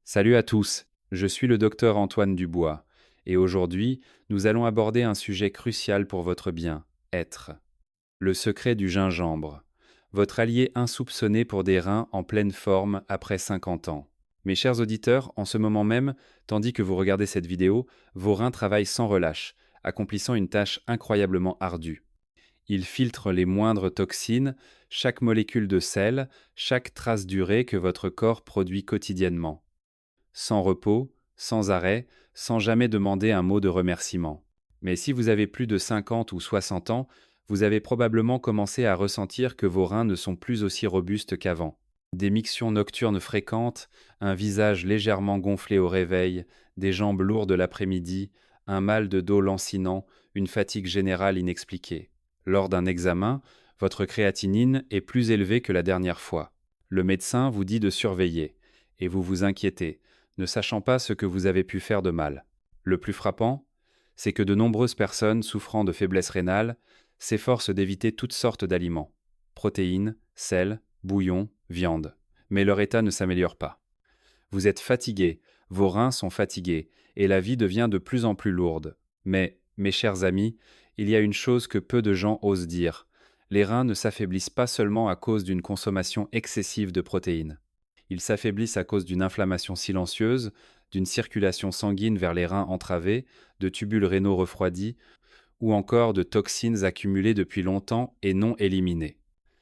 Salut à tous, je suis le docteur Antoine Dubois, et aujourd'hui, nous allons aborder un sujet crucial pour votre bien-être. Le secret du gingembre, votre allié insoupçonné pour des reins en pleine forme après 50 ans. Mes chers auditeurs, en ce moment même, tandis que vous regardez cette vidéo, vos reins travaillent sans relâche, accomplissant une tâche incroyablement ardue. Ils filtrent les moindres toxines, chaque molécule de sel, chaque trace d'urée que votre corps produit quotidiennement, sans repos, sans arrêt, sans jamais demander un mot de remerciement. Mais si vous avez plus de 50 ou 60 ans, vous avez probablement commencé à ressentir que vos reins ne sont plus aussi robustes qu'avant. Des mictions nocturnes fréquentes, un visage légèrement gonflé au réveil, des jambes lourdes l'après-midi, un mal de dos lancinant, une fatigue générale inexpliquée. Lors d'un examen, votre créatinine est plus élevée que la dernière fois. Le médecin vous dit de surveiller, et vous vous inquiétez, ne sachant pas ce que vous avez pu faire de mal. Le plus frappant, c'est que de nombreuses personnes souffrant de faiblesse rénale s'efforcent d'éviter toutes sortes d'aliments, protéines, sel, bouillon, viande. Mais leur état ne s'améliore pas. Vous êtes fatigué, vos reins sont fatigués, et la vie devient de plus en plus lourde. Mais, mes chers amis, il y a une chose que peu de gens osent dire. Les reins ne s'affaiblissent pas seulement à cause d'une consommation excessive de protéines. Ils s'affaiblissent à cause d'une inflammation silencieuse, d'une circulation sanguine vers les reins entravés, de tubules rénaux refroidis, ou encore de toxines accumulées depuis longtemps et non éliminées.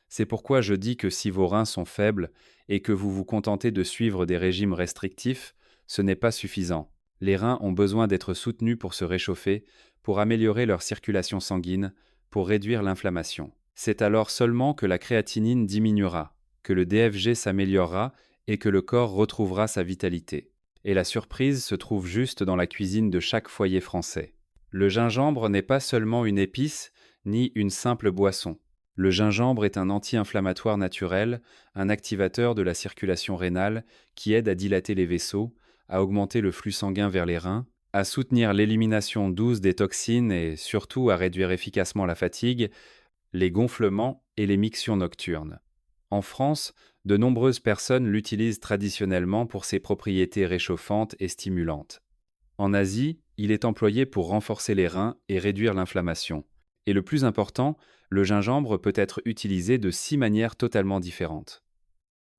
C'est pourquoi je dis que si vos reins sont faibles et que vous vous contentez de suivre des régimes restrictifs, ce n'est pas suffisant. Les reins ont besoin d'être soutenus pour se réchauffer, pour améliorer leur circulation sanguine, pour réduire l'inflammation. C'est alors seulement que la créatinine diminuera, que le DFG s'améliorera et que le corps retrouvera sa vitalité. Et la surprise se trouve juste dans la cuisine de chaque foyer français. Le gingembre n'est pas seulement une épice, ni une simple boisson. Le gingembre est un anti-inflammatoire naturel, un activateur de la circulation rénale qui aide à dilater les vaisseaux, à augmenter le flux sanguin vers les reins, à soutenir l'élimination douce des toxines et surtout à réduire efficacement la fatigue, les gonflements et les mictions nocturnes. En France, de nombreuses personnes l'utilisent traditionnellement pour ses propriétés réchauffantes et stimulantes. En Asie, il est employé pour renforcer les reins et réduire l'inflammation. Et le plus important, le gingembre peut être utilisé de 6 manières totalement différentes.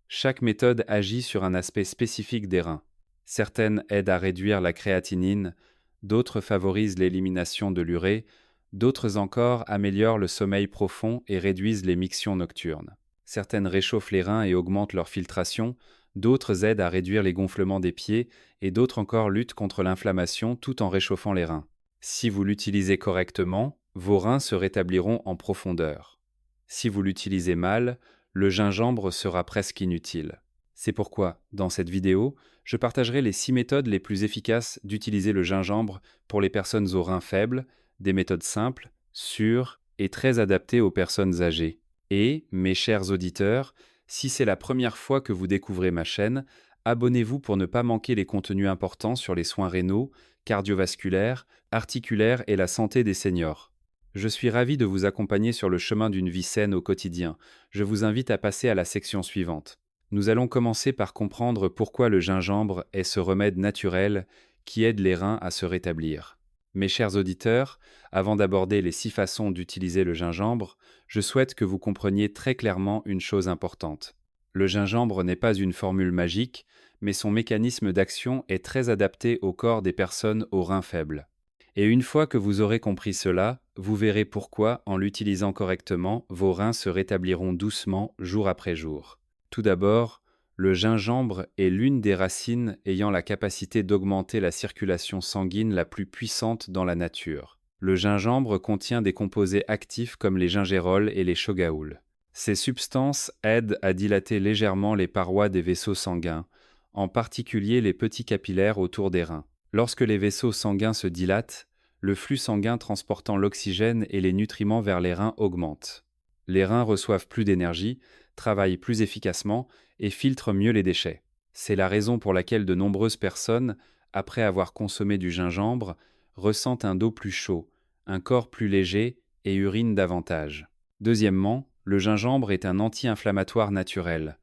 Chaque méthode agit sur un aspect spécifique des reins. Certaines aident à réduire la créatinine, d'autres favorisent l'élimination de l'urée, d'autres encore améliorent le sommeil profond et réduisent les mictions nocturnes. Certaines réchauffent les reins et augmentent leur filtration, d'autres aident à réduire les gonflements des pieds et d'autres encore luttent contre l'inflammation tout en réchauffant les reins. Si vous l'utilisez correctement, vos reins se rétabliront en profondeur. Si vous l'utilisez mal, le gingembre sera presque inutile. C'est pourquoi, dans cette vidéo, je partagerai les 6 méthodes les plus efficaces d'utiliser le gingembre pour les personnes aux reins faibles, des méthodes simples, sûres et très adaptées aux personnes âgées. Et, mes chers auditeurs, si c'est la première fois que vous découvrez ma chaîne, abonnez-vous pour ne pas manquer les contenus importants sur les soins rénaux, cardiovasculaires, articulaires et la santé des seniors. Je suis ravi de vous accompagner sur le chemin d'une vie saine au quotidien. Je vous invite à passer à la section suivante. Nous allons commencer par comprendre pourquoi le gingembre est ce remède naturel qui aide les reins à se rétablir. Mes chers auditeurs, avant d'aborder les 6 façons d'utiliser le gingembre, je souhaite que vous compreniez très clairement une chose importante. Le gingembre n'est pas une formule magique, mais son mécanisme d'action est très adapté au corps des personnes aux reins faibles. Et une fois que vous aurez compris cela, vous verrez pourquoi, en l'utilisant correctement, vos reins se rétabliront doucement jour après jour. Tout d'abord, le gingembre est l'une des racines ayant la capacité d'augmenter la circulation sanguine la plus puissante dans la nature. Le gingembre contient des composés actifs comme les gingérols et les shogaouls. Ces substances aident à dilater légèrement les parois des vaisseaux sanguins, en particulier les petits capillaires autour des reins. Lorsque les vaisseaux sanguins se dilatent, le flux sanguin transportant l'oxygène et les nutriments vers les reins augmente. Les reins reçoivent plus d'énergie, travaillent plus efficacement et filtrent mieux les déchets. C'est la raison pour laquelle de nombreuses personnes, après avoir consommé du gingembre, ressentent un dos plus chaud, un corps plus léger et urinent davantage. Deuxièmement, le gingembre est un anti-inflammatoire naturel.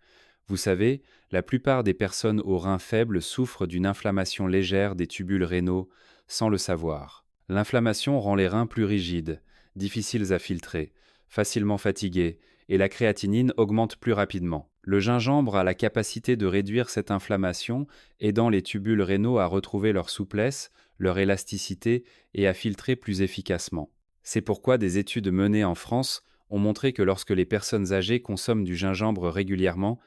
Vous savez, la plupart des personnes aux reins faibles souffrent d'une inflammation légère des tubules rénaux sans le savoir. L'inflammation rend les reins plus rigides, difficiles à filtrer, facilement fatigués, et la créatinine augmente plus rapidement. Le gingembre a la capacité de réduire cette inflammation, aidant les tubules rénaux à retrouver leur souplesse, leur élasticité et à filtrer plus efficacement. C'est pourquoi des études menées en France ont montré que lorsque les personnes âgées consomment du gingembre régulièrement,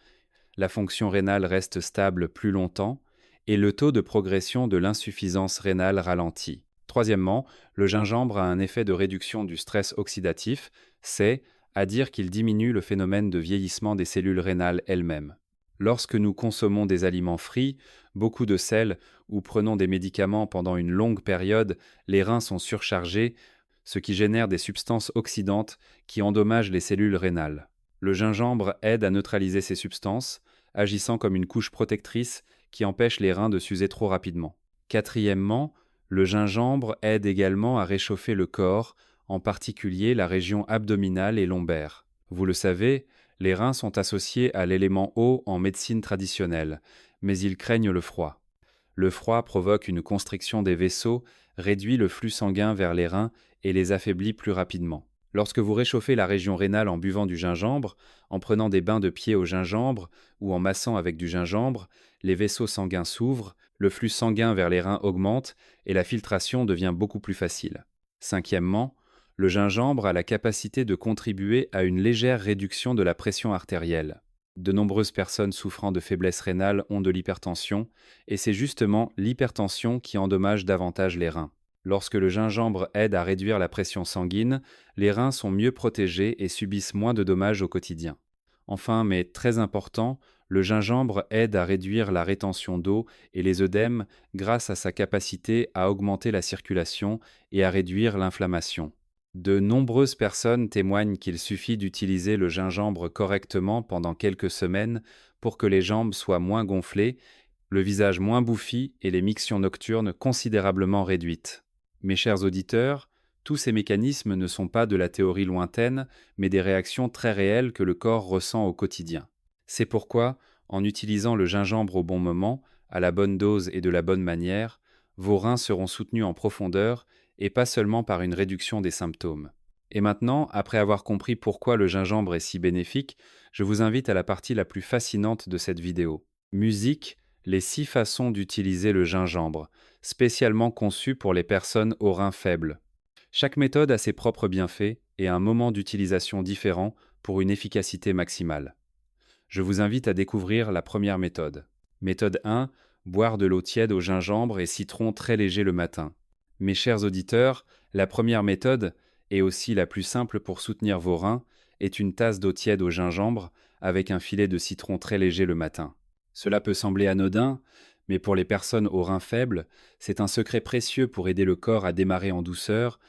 la fonction rénale reste stable plus longtemps et le taux de progression de l'insuffisance rénale ralentit. Troisièmement, le gingembre a un effet de réduction du stress oxydatif, c'est à dire qu'il diminue le phénomène de vieillissement des cellules rénales elles-mêmes. Lorsque nous consommons des aliments frits, beaucoup de sel ou prenons des médicaments pendant une longue période, les reins sont surchargés, ce qui génère des substances oxydantes qui endommagent les cellules rénales. Le gingembre aide à neutraliser ces substances, agissant comme une couche protectrice qui empêche les reins de s'user trop rapidement. Quatrièmement, le gingembre aide également à réchauffer le corps, en particulier la région abdominale et lombaire. Vous le savez, les reins sont associés à l'élément eau en médecine traditionnelle, mais ils craignent le froid. Le froid provoque une constriction des vaisseaux, réduit le flux sanguin vers les reins et les affaiblit plus rapidement. Lorsque vous réchauffez la région rénale en buvant du gingembre, en prenant des bains de pied au gingembre ou en massant avec du gingembre, les vaisseaux sanguins s'ouvrent, le flux sanguin vers les reins augmente et la filtration devient beaucoup plus facile. Cinquièmement, le gingembre a la capacité de contribuer à une légère réduction de la pression artérielle. De nombreuses personnes souffrant de faiblesse rénale ont de l'hypertension, et c'est justement l'hypertension qui endommage davantage les reins. Lorsque le gingembre aide à réduire la pression sanguine, les reins sont mieux protégés et subissent moins de dommages au quotidien. Enfin, mais très important, le gingembre aide à réduire la rétention d'eau et les œdèmes grâce à sa capacité à augmenter la circulation et à réduire l'inflammation. De nombreuses personnes témoignent qu'il suffit d'utiliser le gingembre correctement pendant quelques semaines pour que les jambes soient moins gonflées, le visage moins bouffi et les mictions nocturnes considérablement réduites. Mes chers auditeurs, tous ces mécanismes ne sont pas de la théorie lointaine, mais des réactions très réelles que le corps ressent au quotidien. C'est pourquoi, en utilisant le gingembre au bon moment, à la bonne dose et de la bonne manière, vos reins seront soutenus en profondeur et pas seulement par une réduction des symptômes. Et maintenant, après avoir compris pourquoi le gingembre est si bénéfique, je vous invite à la partie la plus fascinante de cette vidéo. Musique, les 6 façons d'utiliser le gingembre, spécialement conçues pour les personnes aux reins faibles. Chaque méthode a ses propres bienfaits et un moment d'utilisation différent pour une efficacité maximale. Je vous invite à découvrir la première méthode. Méthode 1, boire de l'eau tiède au gingembre et citron très léger le matin. Mes chers auditeurs, la première méthode, et aussi la plus simple pour soutenir vos reins, est une tasse d'eau tiède au gingembre avec un filet de citron très léger le matin. Cela peut sembler anodin, mais pour les personnes aux reins faibles, c'est un secret précieux pour aider le corps à démarrer en douceur,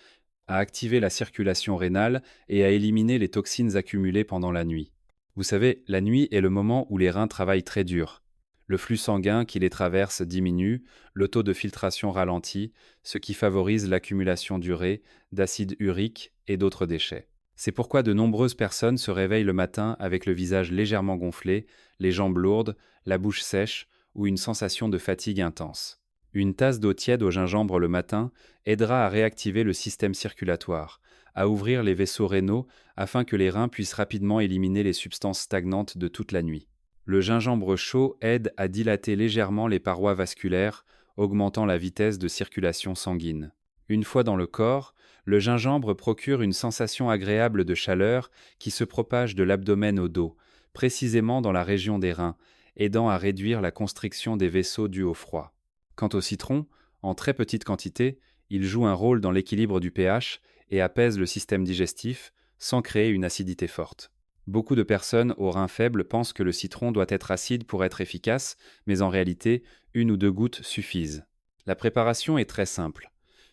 à activer la circulation rénale et à éliminer les toxines accumulées pendant la nuit. Vous savez, la nuit est le moment où les reins travaillent très dur. Le flux sanguin qui les traverse diminue, le taux de filtration ralentit, ce qui favorise l'accumulation d'urée, d'acide urique et d'autres déchets. C'est pourquoi de nombreuses personnes se réveillent le matin avec le visage légèrement gonflé, les jambes lourdes, la bouche sèche ou une sensation de fatigue intense. Une tasse d'eau tiède au gingembre le matin aidera à réactiver le système circulatoire, à ouvrir les vaisseaux rénaux afin que les reins puissent rapidement éliminer les substances stagnantes de toute la nuit. Le gingembre chaud aide à dilater légèrement les parois vasculaires, augmentant la vitesse de circulation sanguine. Une fois dans le corps, le gingembre procure une sensation agréable de chaleur qui se propage de l'abdomen au dos, précisément dans la région des reins, aidant à réduire la constriction des vaisseaux dus au froid. Quant au citron, en très petite quantité, il joue un rôle dans l'équilibre du pH et apaise le système digestif sans créer une acidité forte. Beaucoup de personnes aux reins faibles pensent que le citron doit être acide pour être efficace, mais en réalité, 1 ou 2 gouttes suffisent. La préparation est très simple.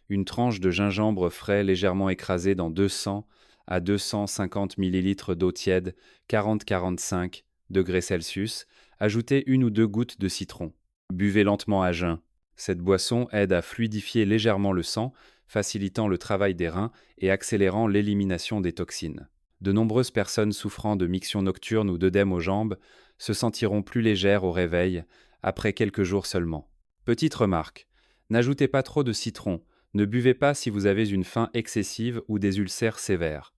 Une tranche de gingembre frais légèrement écrasé dans 200 à 250 ml d'eau tiède, 40-45 degrés Celsius, ajoutez 1 ou 2 gouttes de citron. Buvez lentement à jeun. Cette boisson aide à fluidifier légèrement le sang, facilitant le travail des reins et accélérant l'élimination des toxines. De nombreuses personnes souffrant de mictions nocturnes ou d'œdème aux jambes se sentiront plus légères au réveil après quelques jours seulement. Petite remarque, n'ajoutez pas trop de citron, ne buvez pas si vous avez une faim excessive ou des ulcères sévères.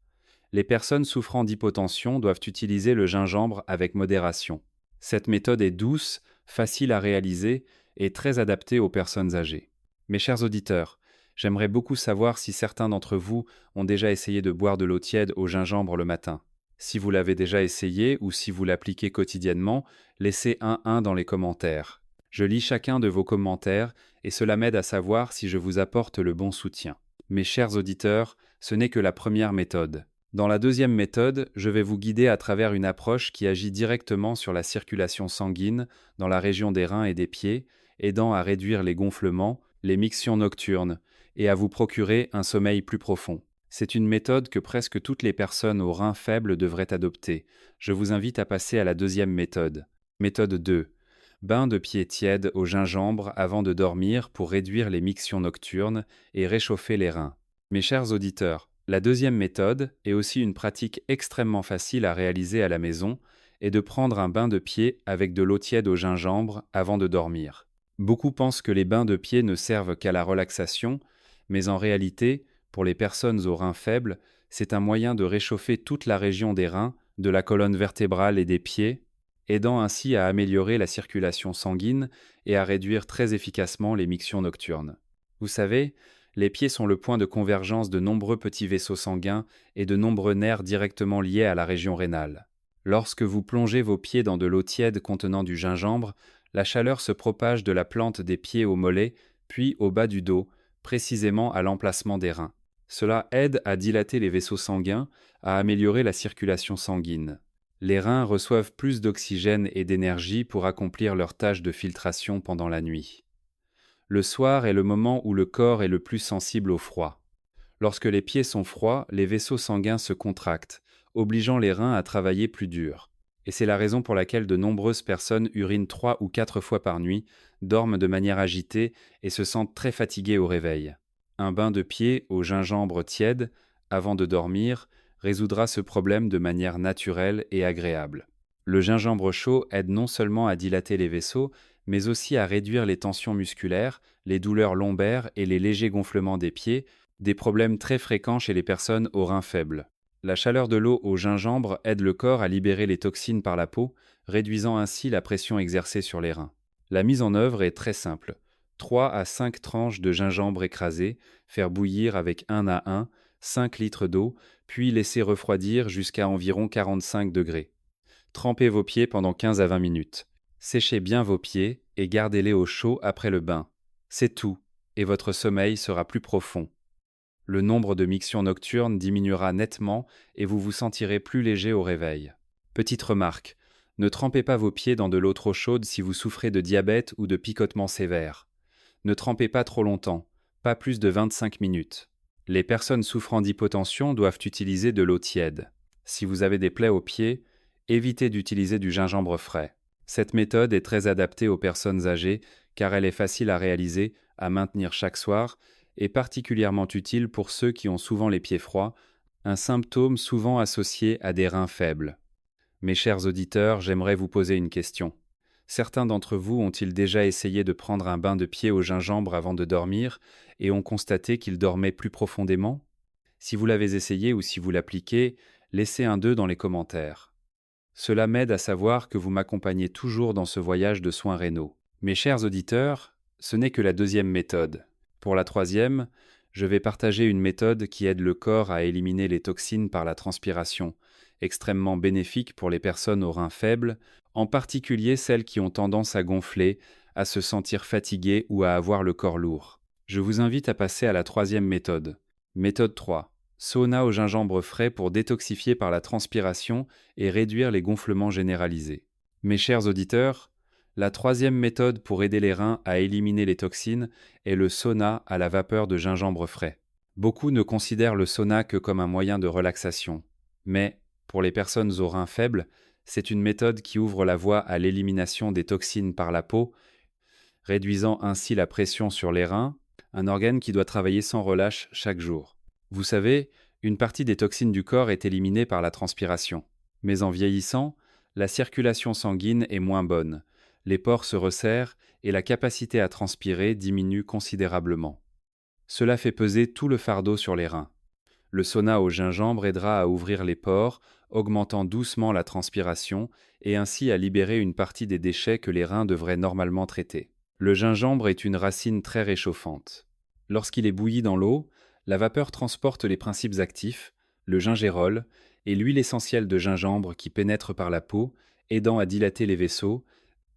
Les personnes souffrant d'hypotension doivent utiliser le gingembre avec modération. Cette méthode est douce, facile à réaliser et très adaptée aux personnes âgées. Mes chers auditeurs, j'aimerais beaucoup savoir si certains d'entre vous ont déjà essayé de boire de l'eau tiède au gingembre le matin. Si vous l'avez déjà essayé ou si vous l'appliquez quotidiennement, laissez un 1 dans les commentaires. Je lis chacun de vos commentaires et cela m'aide à savoir si je vous apporte le bon soutien. Mes chers auditeurs, ce n'est que la première méthode. Dans la deuxième méthode, je vais vous guider à travers une approche qui agit directement sur la circulation sanguine dans la région des reins et des pieds, aidant à réduire les gonflements, les mictions nocturnes et à vous procurer un sommeil plus profond. C'est une méthode que presque toutes les personnes aux reins faibles devraient adopter. Je vous invite à passer à la deuxième méthode. Méthode 2. Bain de pieds tièdes au gingembre avant de dormir pour réduire les mictions nocturnes et réchauffer les reins. Mes chers auditeurs, la deuxième méthode est aussi une pratique extrêmement facile à réaliser à la maison et de prendre un bain de pied avec de l'eau tiède au gingembre avant de dormir. Beaucoup pensent que les bains de pied ne servent qu'à la relaxation, mais en réalité, pour les personnes aux reins faibles, c'est un moyen de réchauffer toute la région des reins, de la colonne vertébrale et des pieds, aidant ainsi à améliorer la circulation sanguine et à réduire très efficacement les mictions nocturnes. Vous savez, les pieds sont le point de convergence de nombreux petits vaisseaux sanguins et de nombreux nerfs directement liés à la région rénale. Lorsque vous plongez vos pieds dans de l'eau tiède contenant du gingembre, la chaleur se propage de la plante des pieds au mollet, puis au bas du dos, précisément à l'emplacement des reins. Cela aide à dilater les vaisseaux sanguins, à améliorer la circulation sanguine. Les reins reçoivent plus d'oxygène et d'énergie pour accomplir leur tâche de filtration pendant la nuit. Le soir est le moment où le corps est le plus sensible au froid. Lorsque les pieds sont froids, les vaisseaux sanguins se contractent, obligeant les reins à travailler plus dur. Et c'est la raison pour laquelle de nombreuses personnes urinent 3 ou 4 fois par nuit, dorment de manière agitée et se sentent très fatiguées au réveil. Un bain de pied au gingembre tiède, avant de dormir, résoudra ce problème de manière naturelle et agréable. Le gingembre chaud aide non seulement à dilater les vaisseaux, mais aussi à réduire les tensions musculaires, les douleurs lombaires et les légers gonflements des pieds, des problèmes très fréquents chez les personnes aux reins faibles. La chaleur de l'eau au gingembre aide le corps à libérer les toxines par la peau, réduisant ainsi la pression exercée sur les reins. La mise en œuvre est très simple. 3 à 5 tranches de gingembre écrasées, faire bouillir avec 1 à 1, 5 litres d'eau, puis laisser refroidir jusqu'à environ 45 degrés. Trempez vos pieds pendant 15 à 20 minutes. Séchez bien vos pieds et gardez-les au chaud après le bain. C'est tout, et votre sommeil sera plus profond. Le nombre de mictions nocturnes diminuera nettement et vous vous sentirez plus léger au réveil. Petite remarque, ne trempez pas vos pieds dans de l'eau trop chaude si vous souffrez de diabète ou de picotements sévères. Ne trempez pas trop longtemps, pas plus de 25 minutes. Les personnes souffrant d'hypotension doivent utiliser de l'eau tiède. Si vous avez des plaies aux pieds, évitez d'utiliser du gingembre frais. Cette méthode est très adaptée aux personnes âgées car elle est facile à réaliser, à maintenir chaque soir et particulièrement utile pour ceux qui ont souvent les pieds froids, un symptôme souvent associé à des reins faibles. Mes chers auditeurs, j'aimerais vous poser une question. Certains d'entre vous ont-ils déjà essayé de prendre un bain de pied au gingembre avant de dormir et ont constaté qu'ils dormaient plus profondément? Si vous l'avez essayé ou si vous l'appliquez, laissez un 2 dans les commentaires. Cela m'aide à savoir que vous m'accompagnez toujours dans ce voyage de soins rénaux. Mes chers auditeurs, ce n'est que la deuxième méthode. Pour la troisième, je vais partager une méthode qui aide le corps à éliminer les toxines par la transpiration, extrêmement bénéfique pour les personnes aux reins faibles, en particulier celles qui ont tendance à gonfler, à se sentir fatiguées ou à avoir le corps lourd. Je vous invite à passer à la troisième méthode. Méthode 3. Sauna au gingembre frais pour détoxifier par la transpiration et réduire les gonflements généralisés. Mes chers auditeurs, la troisième méthode pour aider les reins à éliminer les toxines est le sauna à la vapeur de gingembre frais. Beaucoup ne considèrent le sauna que comme un moyen de relaxation. Mais, pour les personnes aux reins faibles, c'est une méthode qui ouvre la voie à l'élimination des toxines par la peau, réduisant ainsi la pression sur les reins, un organe qui doit travailler sans relâche chaque jour. Vous savez, Une partie des toxines du corps est éliminée par la transpiration. Mais en vieillissant, la circulation sanguine est moins bonne, les pores se resserrent et la capacité à transpirer diminue considérablement. Cela fait peser tout le fardeau sur les reins. Le sauna au gingembre aidera à ouvrir les pores, augmentant doucement la transpiration et ainsi à libérer une partie des déchets que les reins devraient normalement traiter. Le gingembre est une racine très réchauffante. Lorsqu'il est bouilli dans l'eau, la vapeur transporte les principes actifs, le gingérol et l'huile essentielle de gingembre qui pénètre par la peau, aidant à dilater les vaisseaux,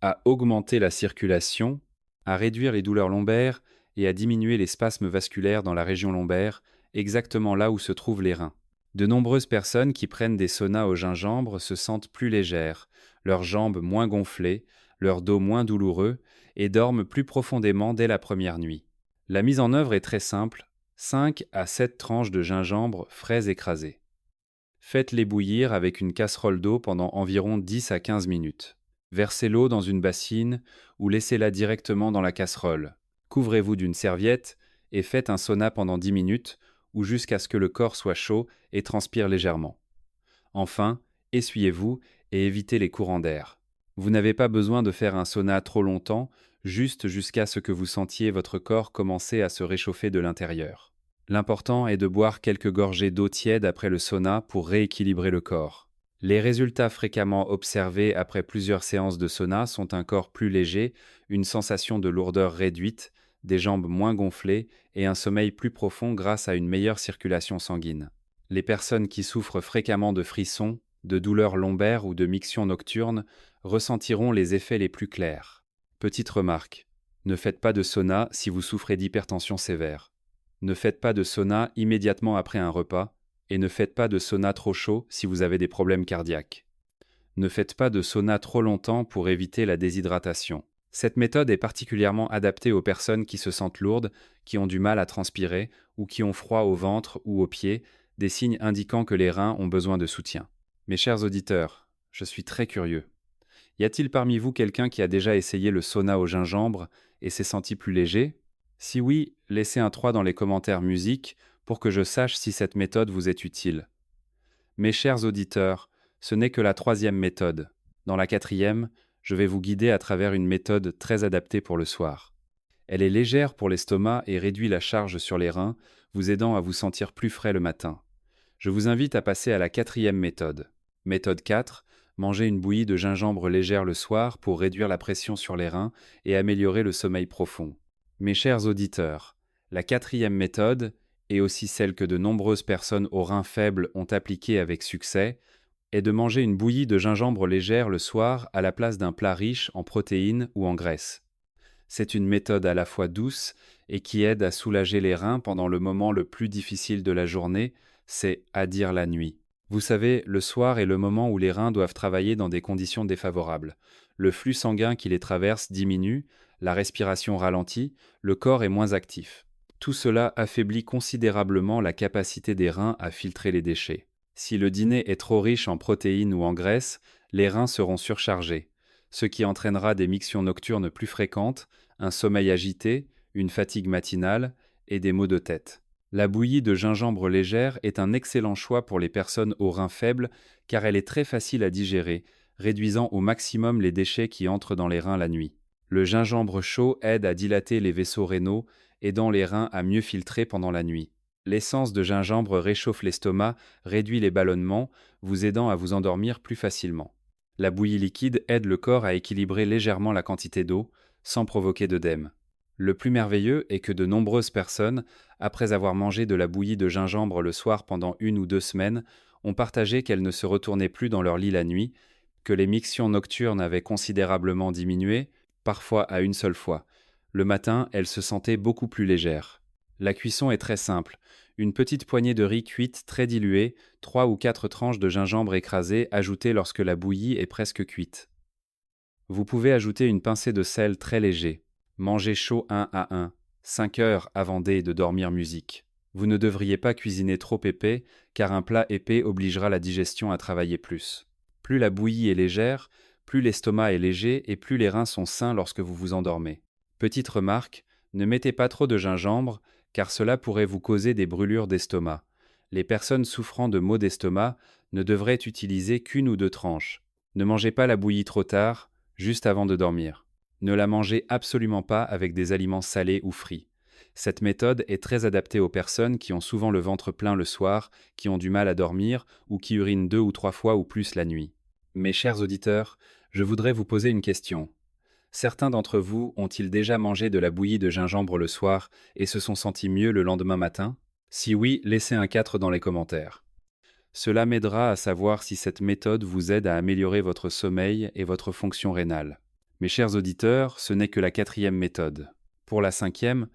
à augmenter la circulation, à réduire les douleurs lombaires et à diminuer les spasmes vasculaires dans la région lombaire, exactement là où se trouvent les reins. De nombreuses personnes qui prennent des saunas au gingembre se sentent plus légères, leurs jambes moins gonflées, leur dos moins douloureux et dorment plus profondément dès la première nuit. La mise en œuvre est très simple, 5 à 7 tranches de gingembre frais écrasées. Faites-les bouillir avec une casserole d'eau pendant environ 10 à 15 minutes. Versez l'eau dans une bassine ou laissez-la directement dans la casserole. Couvrez-vous d'une serviette et faites un sauna pendant 10 minutes ou jusqu'à ce que le corps soit chaud et transpire légèrement. Enfin, essuyez-vous et évitez les courants d'air. Vous n'avez pas besoin de faire un sauna trop longtemps, juste jusqu'à ce que vous sentiez votre corps commencer à se réchauffer de l'intérieur. L'important est de boire quelques gorgées d'eau tiède après le sauna pour rééquilibrer le corps. Les résultats fréquemment observés après plusieurs séances de sauna sont un corps plus léger, une sensation de lourdeur réduite, des jambes moins gonflées et un sommeil plus profond grâce à une meilleure circulation sanguine. Les personnes qui souffrent fréquemment de frissons, de douleurs lombaires ou de mictions nocturnes ressentiront les effets les plus clairs. Petite remarque, ne faites pas de sauna si vous souffrez d'hypertension sévère. Ne faites pas de sauna immédiatement après un repas et ne faites pas de sauna trop chaud si vous avez des problèmes cardiaques. Ne faites pas de sauna trop longtemps pour éviter la déshydratation. Cette méthode est particulièrement adaptée aux personnes qui se sentent lourdes, qui ont du mal à transpirer ou qui ont froid au ventre ou aux pieds, des signes indiquant que les reins ont besoin de soutien. Mes chers auditeurs, je suis très curieux. Y a-t-il parmi vous quelqu'un qui a déjà essayé le sauna au gingembre et s'est senti plus léger ? Si oui, laissez un 3 dans les commentaires musique pour que je sache si cette méthode vous est utile. Mes chers auditeurs, ce n'est que la 3e méthode. Dans la 4e, je vais vous guider à travers une méthode très adaptée pour le soir. Elle est légère pour l'estomac et réduit la charge sur les reins, vous aidant à vous sentir plus frais le matin. Je vous invite à passer à la 4e méthode. Méthode 4, mangez une bouillie de gingembre légère le soir pour réduire la pression sur les reins et améliorer le sommeil profond. Mes chers auditeurs, la 4e méthode, et aussi celle que de nombreuses personnes aux reins faibles ont appliquée avec succès, est de manger une bouillie de gingembre légère le soir à la place d'un plat riche en protéines ou en graisses. C'est une méthode à la fois douce et qui aide à soulager les reins pendant le moment le plus difficile de la journée, c'est à dire la nuit. Vous savez, le soir est le moment où les reins doivent travailler dans des conditions défavorables. Le flux sanguin qui les traverse diminue, la respiration ralentit, le corps est moins actif. Tout cela affaiblit considérablement la capacité des reins à filtrer les déchets. Si le dîner est trop riche en protéines ou en graisses, les reins seront surchargés, ce qui entraînera des mictions nocturnes plus fréquentes, un sommeil agité, une fatigue matinale et des maux de tête. La bouillie de gingembre légère est un excellent choix pour les personnes aux reins faibles car elle est très facile à digérer, réduisant au maximum les déchets qui entrent dans les reins la nuit. Le gingembre chaud aide à dilater les vaisseaux rénaux, aidant les reins à mieux filtrer pendant la nuit. L'essence de gingembre réchauffe l'estomac, réduit les ballonnements, vous aidant à vous endormir plus facilement. La bouillie liquide aide le corps à équilibrer légèrement la quantité d'eau, sans provoquer d'œdème. Le plus merveilleux est que de nombreuses personnes, après avoir mangé de la bouillie de gingembre le soir pendant 1 ou 2 semaines, ont partagé qu'elles ne se retournaient plus dans leur lit la nuit, que les mictions nocturnes avaient considérablement diminué, parfois à une seule fois. Le matin, elles se sentaient beaucoup plus légères. La cuisson est très simple. Une petite poignée de riz cuite très diluée, 3 ou 4 tranches de gingembre écrasées ajoutées lorsque la bouillie est presque cuite. Vous pouvez ajouter une pincée de sel très léger. Mangez chaud 1 à 1, 5 heures avant de dormir musique. Vous ne devriez pas cuisiner trop épais, car un plat épais obligera la digestion à travailler plus. Plus la bouillie est légère, plus l'estomac est léger et plus les reins sont sains lorsque vous vous endormez. Petite remarque, ne mettez pas trop de gingembre, car cela pourrait vous causer des brûlures d'estomac. Les personnes souffrant de maux d'estomac ne devraient utiliser qu'une ou deux tranches. Ne mangez pas la bouillie trop tard, juste avant de dormir. Ne la mangez absolument pas avec des aliments salés ou frits. Cette méthode est très adaptée aux personnes qui ont souvent le ventre plein le soir, qui ont du mal à dormir ou qui urinent 2 ou 3 fois ou plus la nuit. Mes chers auditeurs, je voudrais vous poser une question. Certains d'entre vous ont-ils déjà mangé de la bouillie de gingembre le soir et se sont sentis mieux le lendemain matin? Si oui, laissez un 4 dans les commentaires. Cela m'aidera à savoir si cette méthode vous aide à améliorer votre sommeil et votre fonction rénale. Mes chers auditeurs, ce n'est que la 4e méthode. Pour la 5e,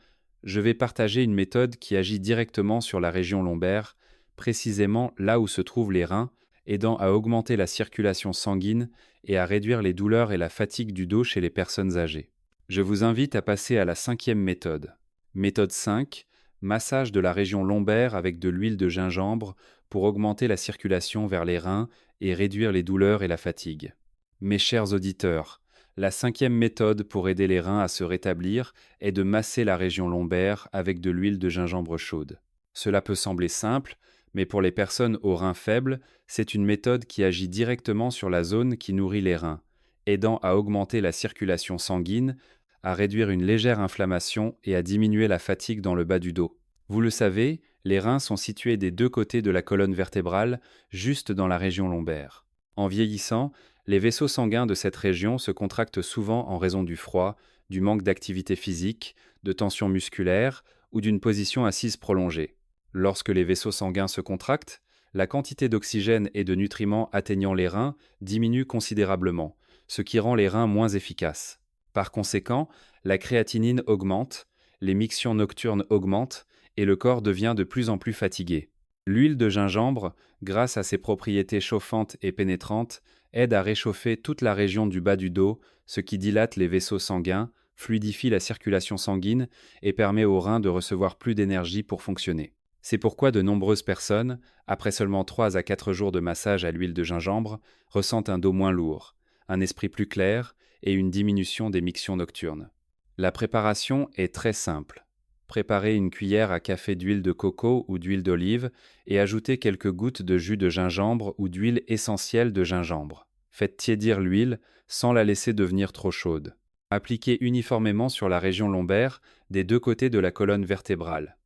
je vais partager une méthode qui agit directement sur la région lombaire, précisément là où se trouvent les reins, aidant à augmenter la circulation sanguine et à réduire les douleurs et la fatigue du dos chez les personnes âgées. Je vous invite à passer à la 5e méthode. Méthode 5, massage de la région lombaire avec de l'huile de gingembre pour augmenter la circulation vers les reins et réduire les douleurs et la fatigue. Mes chers auditeurs, la 5e méthode pour aider les reins à se rétablir est de masser la région lombaire avec de l'huile de gingembre chaude. Cela peut sembler simple, mais pour les personnes aux reins faibles, c'est une méthode qui agit directement sur la zone qui nourrit les reins, aidant à augmenter la circulation sanguine, à réduire une légère inflammation et à diminuer la fatigue dans le bas du dos. Vous le savez, les reins sont situés des deux côtés de la colonne vertébrale, juste dans la région lombaire. En vieillissant, les vaisseaux sanguins de cette région se contractent souvent en raison du froid, du manque d'activité physique, de tension musculaire ou d'une position assise prolongée. Lorsque les vaisseaux sanguins se contractent, la quantité d'oxygène et de nutriments atteignant les reins diminue considérablement, ce qui rend les reins moins efficaces. Par conséquent, la créatinine augmente, les mictions nocturnes augmentent et le corps devient de plus en plus fatigué. L'huile de gingembre, grâce à ses propriétés chauffantes et pénétrantes, aide à réchauffer toute la région du bas du dos, ce qui dilate les vaisseaux sanguins, fluidifie la circulation sanguine et permet aux reins de recevoir plus d'énergie pour fonctionner. C'est pourquoi de nombreuses personnes, après seulement 3 à 4 jours de massage à l'huile de gingembre, ressentent un dos moins lourd, un esprit plus clair et une diminution des mictions nocturnes. La préparation est très simple. Préparez une cuillère à café d'huile de coco ou d'huile d'olive et ajoutez quelques gouttes de jus de gingembre ou d'huile essentielle de gingembre. Faites tiédir l'huile sans la laisser devenir trop chaude. Appliquez uniformément sur la région lombaire des deux côtés de la colonne vertébrale.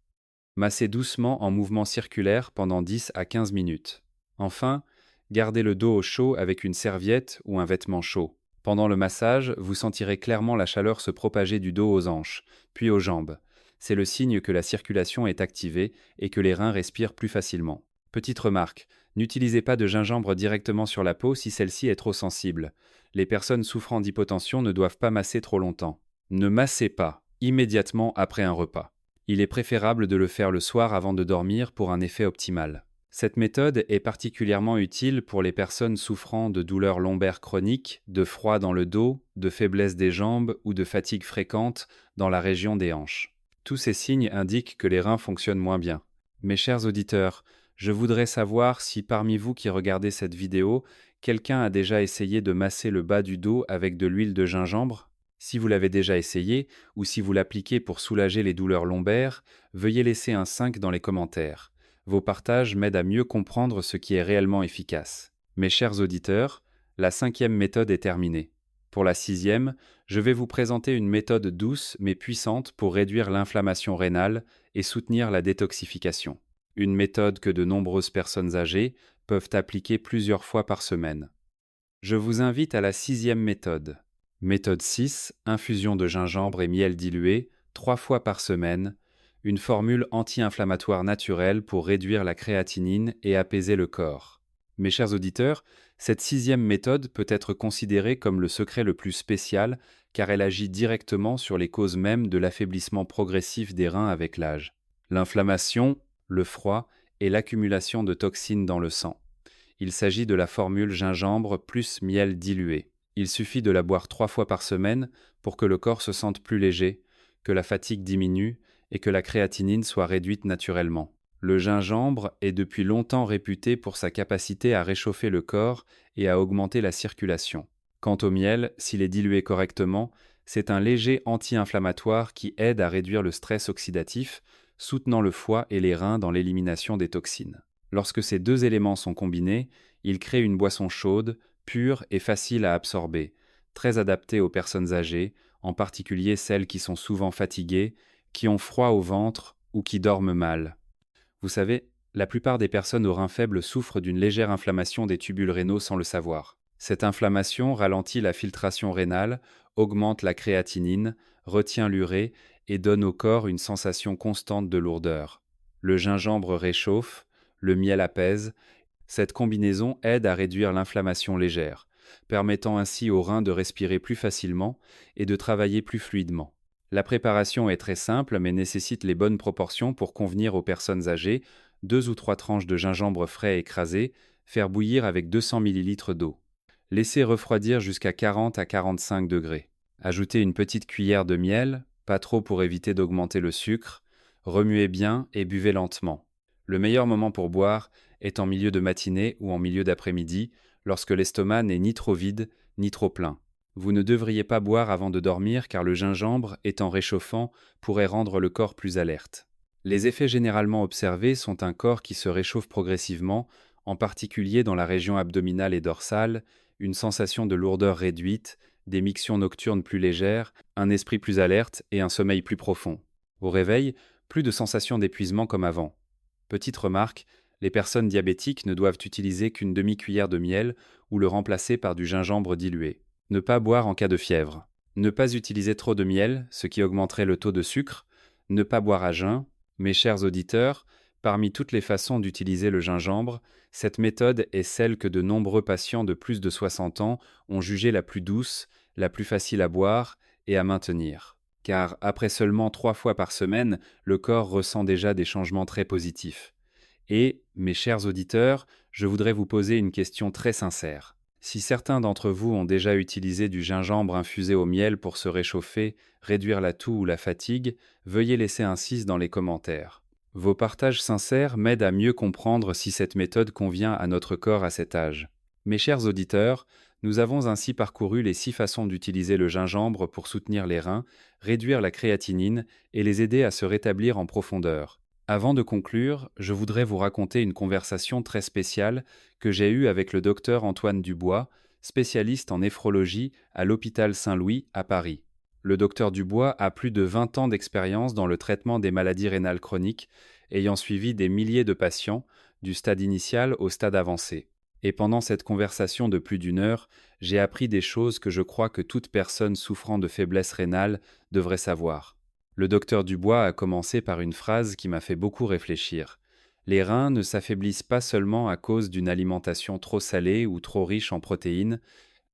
Massez doucement en mouvement circulaire pendant 10 à 15 minutes. Enfin, gardez le dos au chaud avec une serviette ou un vêtement chaud. Pendant le massage, vous sentirez clairement la chaleur se propager du dos aux hanches, puis aux jambes. C'est le signe que la circulation est activée et que les reins respirent plus facilement. Petite remarque, n'utilisez pas de gingembre directement sur la peau si celle-ci est trop sensible. Les personnes souffrant d'hypotension ne doivent pas masser trop longtemps. Ne massez pas immédiatement après un repas. Il est préférable de le faire le soir avant de dormir pour un effet optimal. Cette méthode est particulièrement utile pour les personnes souffrant de douleurs lombaires chroniques, de froid dans le dos, de faiblesse des jambes ou de fatigue fréquente dans la région des hanches. Tous ces signes indiquent que les reins fonctionnent moins bien. Mes chers auditeurs, je voudrais savoir si parmi vous qui regardez cette vidéo, quelqu'un a déjà essayé de masser le bas du dos avec de l'huile de gingembre. Si vous l'avez déjà essayé, ou si vous l'appliquez pour soulager les douleurs lombaires, veuillez laisser un 5 dans les commentaires. Vos partages m'aident à mieux comprendre ce qui est réellement efficace. Mes chers auditeurs, la 5e méthode est terminée. Pour la 6e, je vais vous présenter une méthode douce mais puissante pour réduire l'inflammation rénale et soutenir la détoxification. Une méthode que de nombreuses personnes âgées peuvent appliquer plusieurs fois par semaine. Je vous invite à la 6e méthode. Méthode 6, infusion de gingembre et miel dilué, 3 fois par semaine, une formule anti-inflammatoire naturelle pour réduire la créatinine et apaiser le corps. Mes chers auditeurs, cette 6e méthode peut être considérée comme le secret le plus spécial car elle agit directement sur les causes mêmes de l'affaiblissement progressif des reins avec l'âge. L'inflammation, le froid et l'accumulation de toxines dans le sang. Il s'agit de la formule gingembre plus miel dilué. Il suffit de la boire 3 fois par semaine pour que le corps se sente plus léger, que la fatigue diminue et que la créatinine soit réduite naturellement. Le gingembre est depuis longtemps réputé pour sa capacité à réchauffer le corps et à augmenter la circulation. Quant au miel, s'il est dilué correctement, c'est un léger anti-inflammatoire qui aide à réduire le stress oxydatif, soutenant le foie et les reins dans l'élimination des toxines. Lorsque ces deux éléments sont combinés, ils créent une boisson chaude, pure et facile à absorber, très adaptée aux personnes âgées, en particulier celles qui sont souvent fatiguées, qui ont froid au ventre ou qui dorment mal. Vous savez, la plupart des personnes aux reins faibles souffrent d'une légère inflammation des tubules rénaux sans le savoir. Cette inflammation ralentit la filtration rénale, augmente la créatinine, retient l'urée et donne au corps une sensation constante de lourdeur. Le gingembre réchauffe, le miel apaise. Cette combinaison aide à réduire l'inflammation légère, permettant ainsi aux reins de respirer plus facilement et de travailler plus fluidement. La préparation est très simple mais nécessite les bonnes proportions pour convenir aux personnes âgées. 2 ou 3 tranches de gingembre frais écrasé, faire bouillir avec 200 ml d'eau. Laissez refroidir jusqu'à 40 à 45 degrés. Ajoutez une petite cuillère de miel, pas trop pour éviter d'augmenter le sucre. Remuez bien et buvez lentement. Le meilleur moment pour boire est en milieu de matinée ou en milieu d'après-midi, lorsque l'estomac n'est ni trop vide ni trop plein. Vous ne devriez pas boire avant de dormir car le gingembre, étant réchauffant, pourrait rendre le corps plus alerte. Les effets généralement observés sont un corps qui se réchauffe progressivement, en particulier dans la région abdominale et dorsale, une sensation de lourdeur réduite, des mictions nocturnes plus légères, un esprit plus alerte et un sommeil plus profond. Au réveil, plus de sensation d'épuisement comme avant. Petite remarque, les personnes diabétiques ne doivent utiliser qu'une demi-cuillère de miel ou le remplacer par du gingembre dilué. Ne pas boire en cas de fièvre. Ne pas utiliser trop de miel, ce qui augmenterait le taux de sucre. Ne pas boire à jeun. Mes chers auditeurs, parmi toutes les façons d'utiliser le gingembre, cette méthode est celle que de nombreux patients de plus de 60 ans ont jugée la plus douce, la plus facile à boire et à maintenir. Car après seulement 3 fois par semaine, le corps ressent déjà des changements très positifs. Et, mes chers auditeurs, je voudrais vous poser une question très sincère. Si certains d'entre vous ont déjà utilisé du gingembre infusé au miel pour se réchauffer, réduire la toux ou la fatigue, veuillez laisser un 6 dans les commentaires. Vos partages sincères m'aident à mieux comprendre si cette méthode convient à notre corps à cet âge. Mes chers auditeurs, nous avons ainsi parcouru les 6 façons d'utiliser le gingembre pour soutenir les reins, réduire la créatinine et les aider à se rétablir en profondeur. Avant de conclure, je voudrais vous raconter une conversation très spéciale que j'ai eue avec le docteur Antoine Dubois, spécialiste en néphrologie à l'hôpital Saint-Louis à Paris. Le docteur Dubois a plus de 20 ans d'expérience dans le traitement des maladies rénales chroniques, ayant suivi des milliers de patients, du stade initial au stade avancé. Et pendant cette conversation de plus d'1 heure, j'ai appris des choses que je crois que toute personne souffrant de faiblesse rénale devrait savoir. Le docteur Dubois a commencé par une phrase qui m'a fait beaucoup réfléchir. Les reins ne s'affaiblissent pas seulement à cause d'une alimentation trop salée ou trop riche en protéines,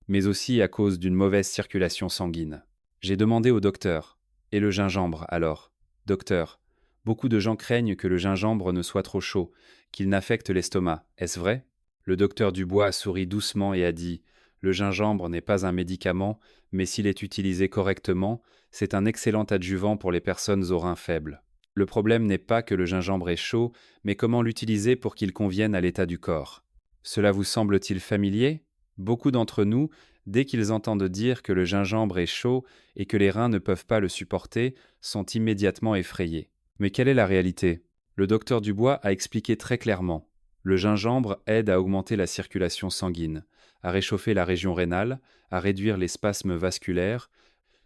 mais aussi à cause d'une mauvaise circulation sanguine. J'ai demandé au docteur. Et le gingembre, alors? Docteur, beaucoup de gens craignent que le gingembre ne soit trop chaud, qu'il n'affecte l'estomac. Est-ce vrai? Le docteur Dubois a souri doucement et a dit « Le gingembre n'est pas un médicament, mais s'il est utilisé correctement, c'est un excellent adjuvant pour les personnes aux reins faibles. Le problème n'est pas que le gingembre est chaud, mais comment l'utiliser pour qu'il convienne à l'état du corps. Cela vous semble-t-il familier? Beaucoup d'entre nous, dès qu'ils entendent dire que le gingembre est chaud et que les reins ne peuvent pas le supporter, sont immédiatement effrayés. Mais quelle est la réalité? Le docteur Dubois a expliqué très clairement. Le gingembre aide à augmenter la circulation sanguine, à réchauffer la région rénale, à réduire les spasmes vasculaires,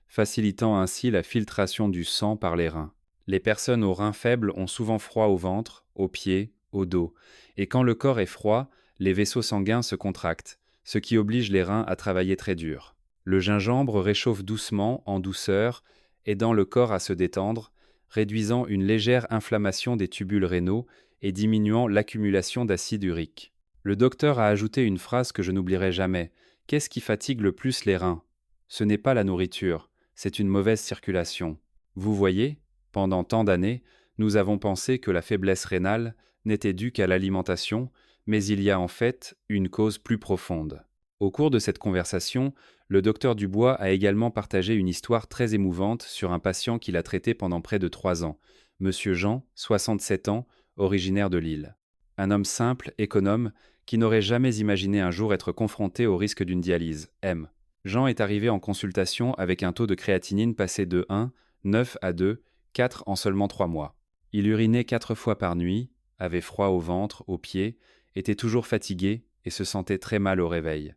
facilitant ainsi la filtration du sang par les reins. Les personnes aux reins faibles ont souvent froid au ventre, aux pieds, au dos, et quand le corps est froid, les vaisseaux sanguins se contractent, ce qui oblige les reins à travailler très dur. Le gingembre réchauffe doucement, en douceur, aidant le corps à se détendre, réduisant une légère inflammation des tubules rénaux et diminuant l'accumulation d'acide urique. Le docteur a ajouté une phrase que je n'oublierai jamais. Qu'est-ce qui fatigue le plus les reins? Ce n'est pas la nourriture, c'est une mauvaise circulation. Vous voyez, pendant tant d'années, nous avons pensé que la faiblesse rénale n'était due qu'à l'alimentation, mais il y a en fait une cause plus profonde. Au cours de cette conversation, le docteur Dubois a également partagé une histoire très émouvante sur un patient qu'il a traité pendant près de 3 ans, Monsieur Jean, 67 ans, originaire de Lille. Un homme simple, économe, qui n'aurait jamais imaginé un jour être confronté au risque d'une dialyse, M. Jean est arrivé en consultation avec un taux de créatinine passé de 1,9 à 2, 4 en seulement 3 mois. Il urinait 4 fois par nuit, avait froid au ventre, aux pieds, était toujours fatigué et se sentait très mal au réveil.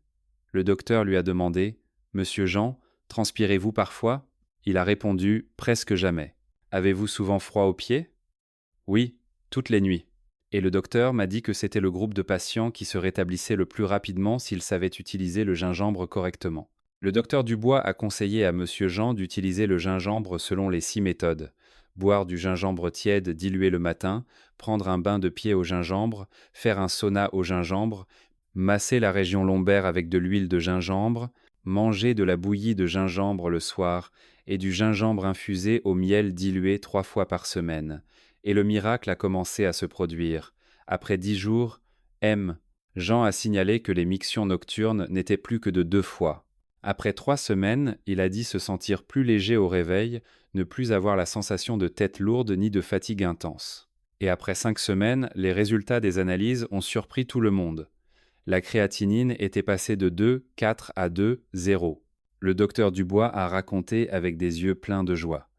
Le docteur lui a demandé « Monsieur Jean, transpirez-vous parfois ?» Il a répondu « Presque jamais. » « Avez-vous souvent froid aux pieds ?»« Oui, toutes les nuits. » Et le docteur m'a dit que c'était le groupe de patients qui se rétablissait le plus rapidement s'ils savaient utiliser le gingembre correctement. Le docteur Dubois a conseillé à Monsieur Jean d'utiliser le gingembre selon les 6 méthodes. Boire du gingembre tiède dilué le matin, prendre un bain de pied au gingembre, faire un sauna au gingembre, masser la région lombaire avec de l'huile de gingembre, manger de la bouillie de gingembre le soir et du gingembre infusé au miel dilué 3 fois par semaine. Et le miracle a commencé à se produire. Après 10 jours, Jean a signalé que les mictions nocturnes n'étaient plus que de 2 fois. Après 3 semaines, il a dit se sentir plus léger au réveil, ne plus avoir la sensation de tête lourde ni de fatigue intense. Et après 5 semaines, les résultats des analyses ont surpris tout le monde. La créatinine était passée de 2,4 à 2,0. Le docteur Dubois a raconté avec des yeux pleins de joie.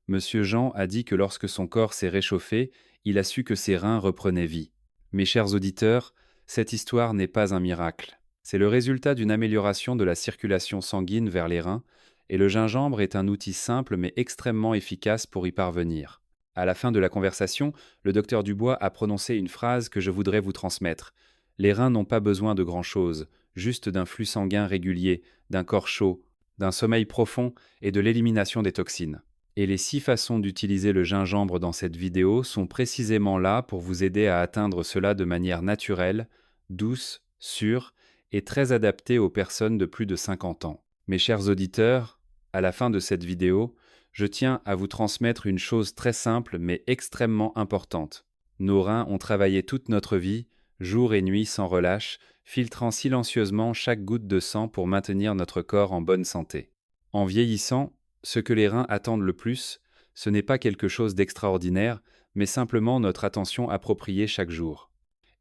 Monsieur Jean a dit que lorsque son corps s'est réchauffé, il a su que ses reins reprenaient vie. Mes chers auditeurs, cette histoire n'est pas un miracle. C'est le résultat d'une amélioration de la circulation sanguine vers les reins, et le gingembre est un outil simple mais extrêmement efficace pour y parvenir. À la fin de la conversation, le docteur Dubois a prononcé une phrase que je voudrais vous transmettre. Les reins n'ont pas besoin de grand-chose, juste d'un flux sanguin régulier, d'un corps chaud, d'un sommeil profond et de l'élimination des toxines. Et les 6 façons d'utiliser le gingembre dans cette vidéo sont précisément là pour vous aider à atteindre cela de manière naturelle, douce, sûre et très adaptée aux personnes de plus de 50 ans. Mes chers auditeurs, à la fin de cette vidéo, je tiens à vous transmettre une chose très simple mais extrêmement importante. Nos reins ont travaillé toute notre vie, jour et nuit sans relâche, filtrant silencieusement chaque goutte de sang pour maintenir notre corps en bonne santé. En vieillissant, ce que les reins attendent le plus, ce n'est pas quelque chose d'extraordinaire, mais simplement notre attention appropriée chaque jour.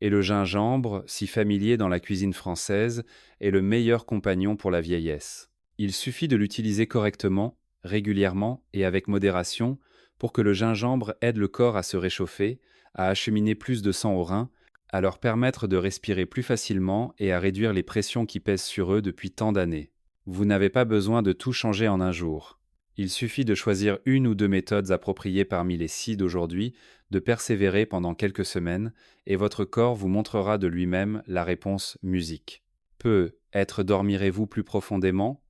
Et le gingembre, si familier dans la cuisine française, est le meilleur compagnon pour la vieillesse. Il suffit de l'utiliser correctement, régulièrement et avec modération pour que le gingembre aide le corps à se réchauffer, à acheminer plus de sang aux reins, à leur permettre de respirer plus facilement et à réduire les pressions qui pèsent sur eux depuis tant d'années. Vous n'avez pas besoin de tout changer en un jour. Il suffit de choisir 1 ou 2 méthodes appropriées parmi les 6 d'aujourd'hui, de persévérer pendant quelques semaines, et votre corps vous montrera de lui-même la réponse musique. Peut-être dormirez-vous plus profondément?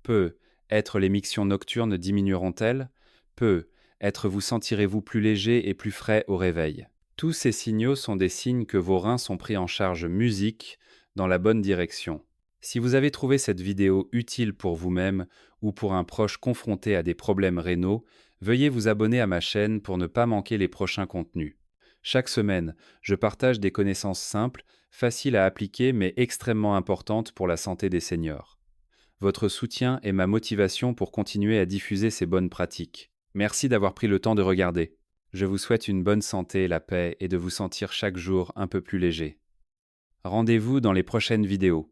Peut-être les mictions nocturnes diminueront-elles? Peut-être vous sentirez-vous plus léger et plus frais au réveil? Tous ces signaux sont des signes que vos reins sont pris en charge musique dans la bonne direction. Si vous avez trouvé cette vidéo utile pour vous-même ou pour un proche confronté à des problèmes rénaux, veuillez vous abonner à ma chaîne pour ne pas manquer les prochains contenus. Chaque semaine, je partage des connaissances simples, faciles à appliquer mais extrêmement importantes pour la santé des seniors. Votre soutien est ma motivation pour continuer à diffuser ces bonnes pratiques. Merci d'avoir pris le temps de regarder. Je vous souhaite une bonne santé, la paix et de vous sentir chaque jour un peu plus léger. Rendez-vous dans les prochaines vidéos.